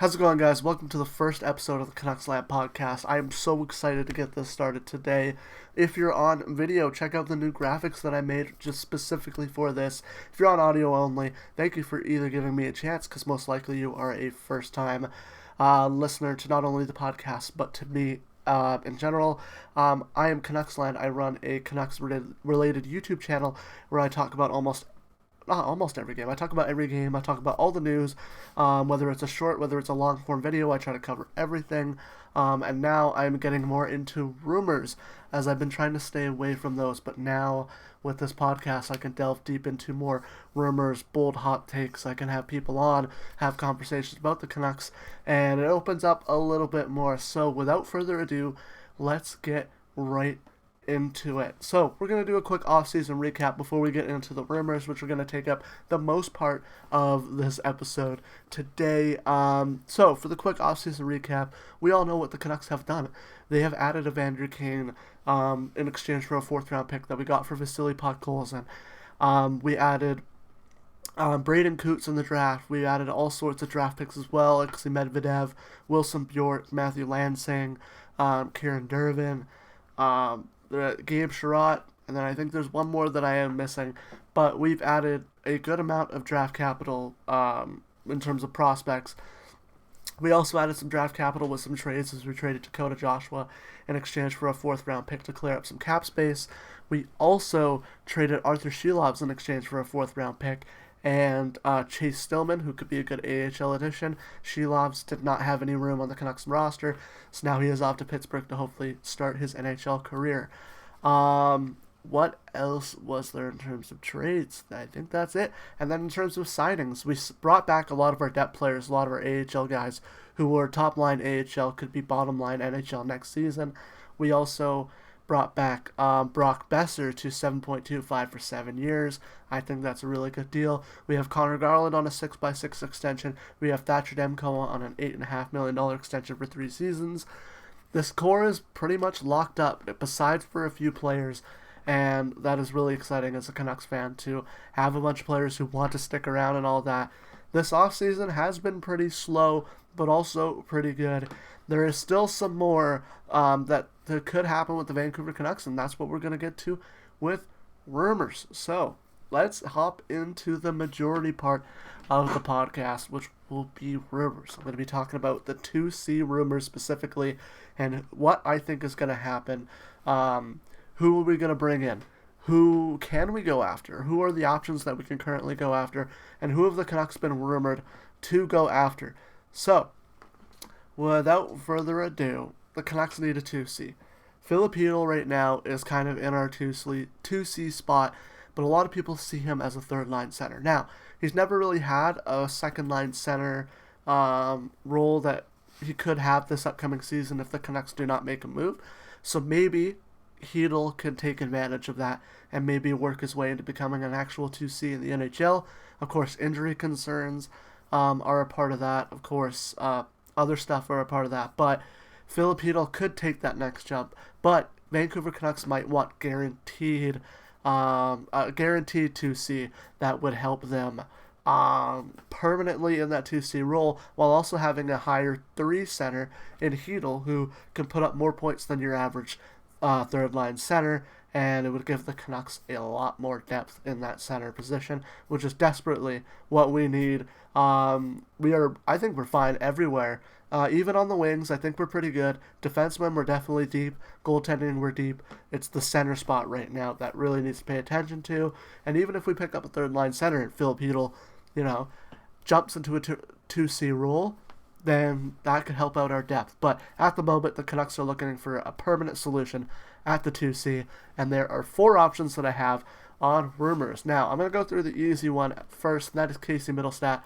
How's it going, guys? Welcome to the first episode of the CanucksLand Podcast. I am so excited to get this started today. If you're on video, check out the new graphics that I made just specifically for this. If you're on audio only, thank you for either giving me a chance, because most likely you are a first-time listener to not only the podcast, but to me in general. I am CanucksLand. I run a Canucks-related YouTube channel where I talk about almost every game. I talk about every game. I talk about all the news, whether it's a short, whether it's a long-form video. I try to cover everything. And now I'm getting more into rumors, as I've been trying to stay away from those. But now, with this podcast, I can delve deep into more rumors, bold hot takes. I can have people on, have conversations about the Canucks, and it opens up a little bit more. So without further ado, let's get right into it. So we're going to do a quick off-season recap before we get into the rumors, which are going to take up the most part of this episode today. So for the quick off-season recap, we all know what the Canucks have done. They have added Evander Kane in exchange for a fourth-round pick that we got for Vasily Podkolzin. We added Braden Coots in the draft. We added all sorts of draft picks as well: Alexei Medvedev, Wilson Bjork, Matthew Lansing, Kieran Dervin, Gabe Sherratt, and then I think there's one more that I am missing. But we've added a good amount of draft capital in terms of prospects. We also added some draft capital with some trades, as we traded Dakota Joshua in exchange for a fourth-round pick to clear up some cap space. We also traded Arthur Shelovs in exchange for a fourth-round pick, and Chase Stillman, who could be a good AHL addition. Shelovs did not have any room on the Canucks roster, so now he is off to Pittsburgh to hopefully start his NHL career. What else was there in terms of trades? I think that's it. And then in terms of signings, we brought back a lot of our depth players, a lot of our AHL guys who were top-line AHL, could be bottom-line NHL next season. We also brought back Brock Besser to $7.25 for 7 years. I think that's a really good deal. We have Connor Garland on a 6x6 extension. We have Thatcher Demko on an $8.5 million extension for 3 seasons. This core is pretty much locked up, besides for a few players, and that is really exciting as a Canucks fan to have a bunch of players who want to stick around and all that. This offseason has been pretty slow, but also pretty good. There is still some more that could happen with the Vancouver Canucks, and that's what we're going to get to with rumors. So let's hop into the majority part of the podcast, which will be rumors. I'm going to be talking about the 2C rumors specifically and what I think is going to happen. Who are we going to bring in? Who can we go after? Who are the options that we can currently go after? And who have the Canucks been rumored to go after? So, without further ado, the Canucks need a 2C. Filipino right now is kind of in our 2C spot, but a lot of people see him as a third-line center. Now, he's never really had a second-line center role that he could have this upcoming season if the Canucks do not make a move. So maybe Hedl can take advantage of that and maybe work his way into becoming an actual 2C in the NHL. Of course, injury concerns are a part of that. Of course, other stuff are a part of that. But Filipino could take that next jump. But Vancouver Canucks might want guaranteed 2C that would help them permanently in that 2C role, while also having a higher 3 center in Hedl, who can put up more points than your average third-line center, and it would give the Canucks a lot more depth in that center position, which is desperately what we need. I think we're fine everywhere. Even on the wings, I think we're pretty good. Defensemen, we're definitely deep. Goaltending, we're deep. It's the center spot right now that really needs to pay attention to. And even if we pick up a third-line center and Phil Hedl, jumps into a 2C role, then that could help out our depth. But at the moment, the Canucks are looking for a permanent solution at the 2C, and there are 4 options that I have on rumors. Now, I'm going to go through the easy one first, and that is Casey Middlestat.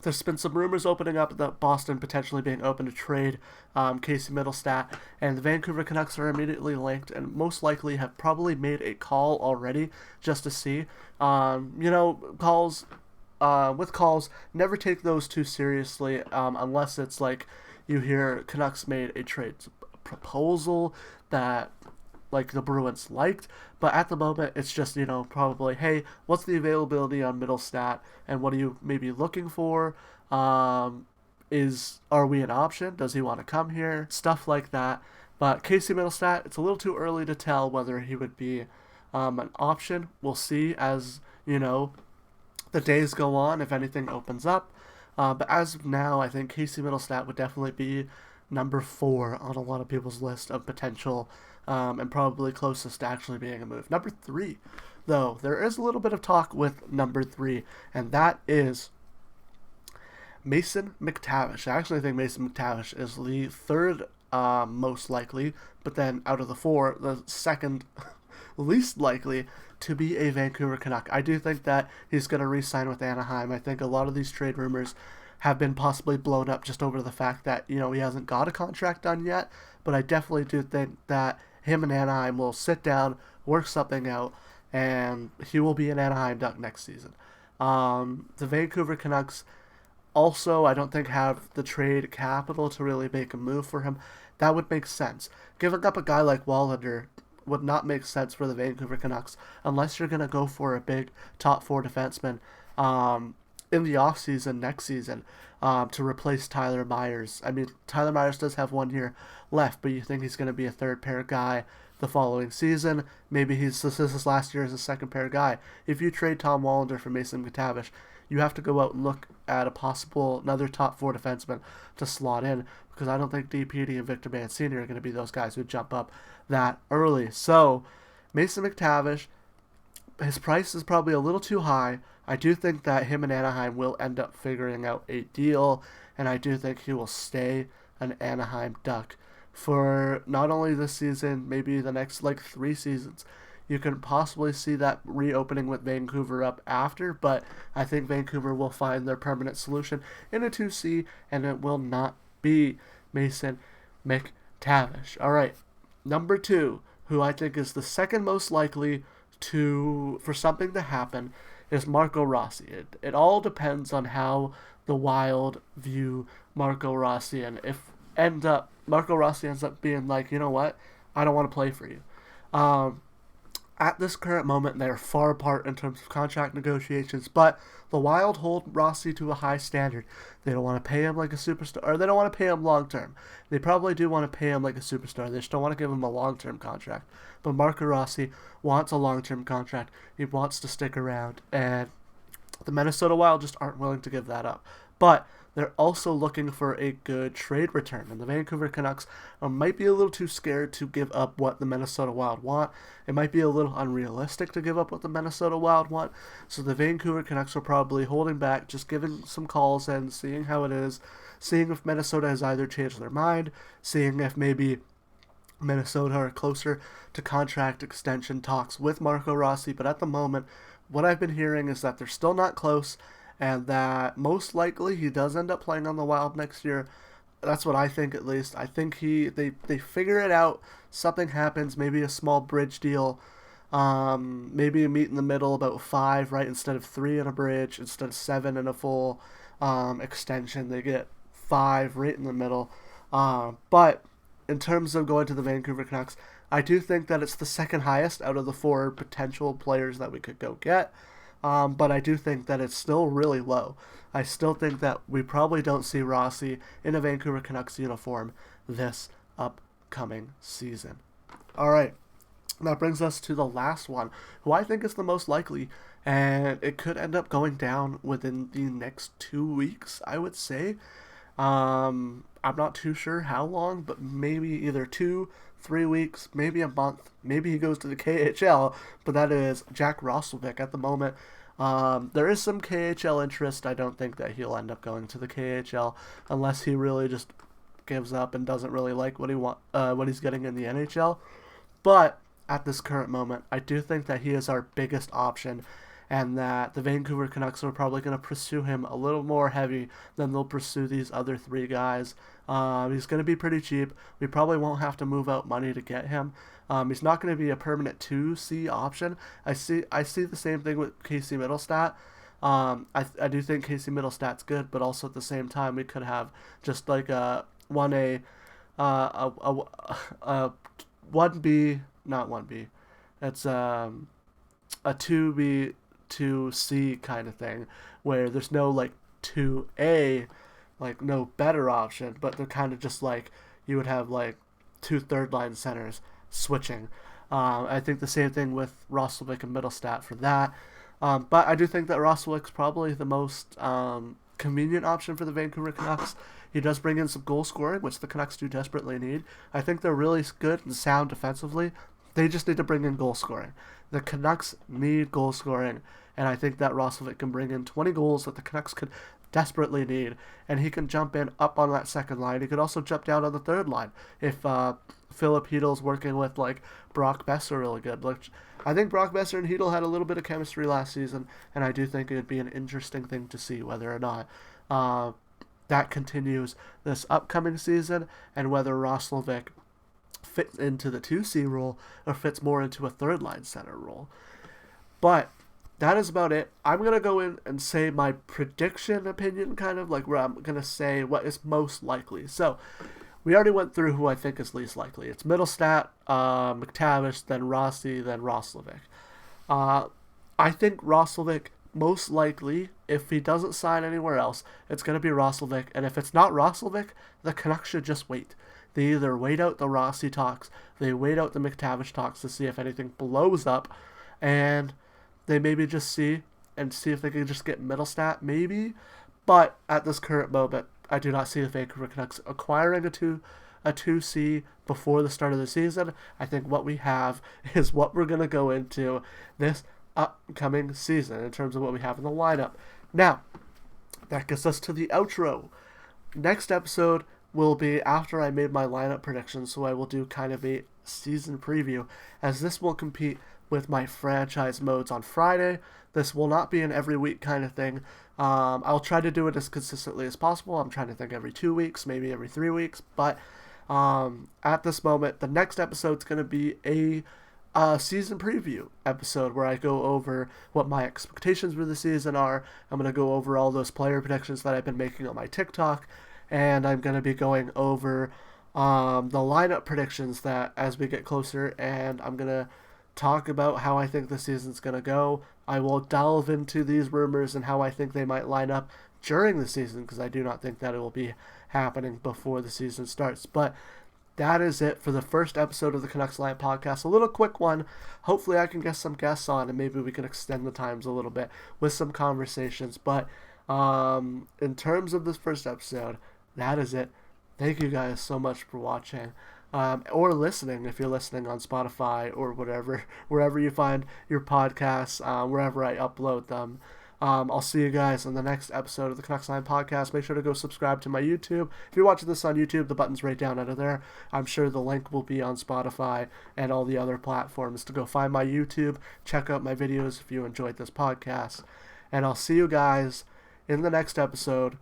There's been some rumors opening up that Boston potentially being open to trade Casey Middlestat, and the Vancouver Canucks are immediately linked and most likely have probably made a call already just to see. Calls, never take those too seriously unless it's like you hear Canucks made a trade proposal that like the Bruins liked, but at the moment it's just, probably, hey, what's the availability on Middlestat and what are you maybe looking for? are we an option? Does he want to come here? Stuff like that. But Casey Middlestat, it's a little too early to tell whether he would be an option. We'll see as, the days go on, if anything opens up. But as of now, I think Casey Middlestat would definitely be number 4 on a lot of people's list of potential, and probably closest to actually being a move. Number 3, though, there is a little bit of talk with number 3, and that is Mason McTavish. I actually think Mason McTavish is the third most likely, but then out of the 4, the second least likely to be a Vancouver Canuck. I do think that he's going to re-sign with Anaheim. I think a lot of these trade rumors have been possibly blown up just over the fact that, he hasn't got a contract done yet, but I definitely do think that him and Anaheim will sit down, work something out, and he will be an Anaheim Duck next season. The Vancouver Canucks also, I don't think, have the trade capital to really make a move for him. That would make sense. Giving up a guy like Wallander would not make sense for the Vancouver Canucks unless you're going to go for a big top 4 defenseman in the offseason next season to replace Tyler Myers. I mean, Tyler Myers does have 1 year left, but you think he's going to be a third pair guy the following season. Maybe this is his last year as a second pair guy. If you trade Tom Wallander for Mason McTavish, you have to go out and look at another top 4 defenseman to slot in, because I don't think DPD and Victor Mancini are going to be those guys who jump up that early. So, Mason McTavish, his price is probably a little too high. I do think that him and Anaheim will end up figuring out a deal, and I do think he will stay an Anaheim Duck for not only this season, maybe the next 3 seasons. You can possibly see that reopening with Vancouver up after, but I think Vancouver will find their permanent solution in a 2C, and it will not be Mason McTavish. All right, number 2, who I think is the second most likely for something to happen, is Marco Rossi. It all depends on how the Wild view Marco Rossi, and if Marco Rossi ends up being like, you know what, I don't want to play for you. At this current moment, they're far apart in terms of contract negotiations, but the Wild hold Rossi to a high standard. They don't want to pay him like a superstar, or they don't want to pay him long-term. They probably do want to pay him like a superstar. They just don't want to give him a long-term contract. But Marco Rossi wants a long-term contract. He wants to stick around, and the Minnesota Wild just aren't willing to give that up. But they're also looking for a good trade return, and the Vancouver Canucks might be a little too scared to give up what the Minnesota Wild want. It might be a little unrealistic to give up what the Minnesota Wild want, so the Vancouver Canucks are probably holding back, just giving some calls and seeing how it is, seeing if Minnesota has either changed their mind, seeing if maybe Minnesota are closer to contract extension talks with Marco Rossi. But at the moment, what I've been hearing is that they're still not close, and that most likely he does end up playing on the Wild next year. That's what I think, at least. I think they figure it out. Something happens, maybe a small bridge deal, maybe a meet in the middle, about 5, right, instead of 3 in a bridge, instead of 7 in a full extension. They get 5 right in the middle. But in terms of going to the Vancouver Canucks, I do think that it's the second highest out of the 4 potential players that we could go get. But I do think that it's still really low. I still think that we probably don't see Rossi in a Vancouver Canucks uniform this upcoming season. All right, that brings us to the last one, who I think is the most likely, and it could end up going down within the next 2 weeks, I would say. I'm not too sure how long, but maybe either 2-3 weeks, maybe a month, maybe he goes to the KHL, but that is Jack Roslovic at the moment. There is some KHL interest. I don't think that he'll end up going to the KHL unless he really just gives up and doesn't really like what he's getting in the NHL. But at this current moment, I do think that he is our biggest option, and that the Vancouver Canucks are probably going to pursue him a little more heavy than they'll pursue these other 3 guys. He's going to be pretty cheap. We probably won't have to move out money to get him. He's not going to be a permanent 2C option. I see the same thing with Casey Middlestat. I do think Casey Middlestat's good, but also at the same time we could have just like a 1B, not 1B. It's a 2B 2C kind of thing, where there's no 2A like no better option, but they're kind of just like you would have like two third line centers switching. I think the same thing with Roslovic and Middlestat for that. But I do think that Roslovic's probably the most convenient option for the Vancouver Canucks. He does bring in some goal scoring, which the Canucks do desperately need. I think they're really good and sound defensively. They just need to bring in goal scoring. The Canucks need goal scoring, and I think that Roslovic can bring in 20 goals that the Canucks could desperately need, and he can jump in up on that second line. He could also jump down on the third line if Philip Heedle's working with like Brock Besser really good. Like, I think Brock Besser and Heedle had a little bit of chemistry last season, and I do think it would be an interesting thing to see whether or not that continues this upcoming season, and whether Roslovic fits into the 2C role or fits more into a third line center role. But that is about it. I'm going to go in and say my prediction opinion, kind of like where I'm going to say what is most likely. So we already went through who I think is least likely. It's Middlestat, McTavish, then Rossi, then Roslovic. I think Roslovic, most likely, if he doesn't sign anywhere else, it's going to be Roslovic. And if it's not Roslovic, the Canucks should just wait. They either wait out the Rossi talks, they wait out the McTavish talks to see if anything blows up, and they maybe just see if they can just get Middlestat, maybe. But at this current moment, I do not see the Vancouver Canucks acquiring a 2C before the start of the season. I think what we have is what we're going to go into this upcoming season in terms of what we have in the lineup. Now, that gets us to the outro. Next episode will be after I made my lineup predictions, so I will do kind of a season preview, as this will compete with my franchise modes on Friday. This will not be an every week kind of thing. I'll try to do it as consistently as possible. I'm trying to think every 2 weeks, maybe every 3 weeks, but at this moment, the next episode is going to be a season preview episode where I go over what my expectations for the season are. I'm going to go over all those player predictions that I've been making on my TikTok, and I'm going to be going over the lineup predictions that as we get closer, and I'm going to talk about how I think the season's going to go. I will delve into these rumors and how I think they might line up during the season, because I do not think that it will be happening before the season starts. But that is it for the first episode of the CanucksLand Podcast. A little quick one. Hopefully I can get some guests on, and maybe we can extend the times a little bit with some conversations. But in terms of this first episode, that is it. Thank you guys so much for watching. Or listening, if you're listening on Spotify or whatever, wherever you find your podcasts, wherever I upload them. I'll see you guys in the next episode of the CanucksLand Podcast. Make sure to go subscribe to my YouTube. If you're watching this on YouTube, the button's right down under there. I'm sure the link will be on Spotify and all the other platforms to go find my YouTube. Check out my videos if you enjoyed this podcast. And I'll see you guys in the next episode.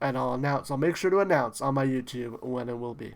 And I'll make sure to announce on my YouTube when it will be.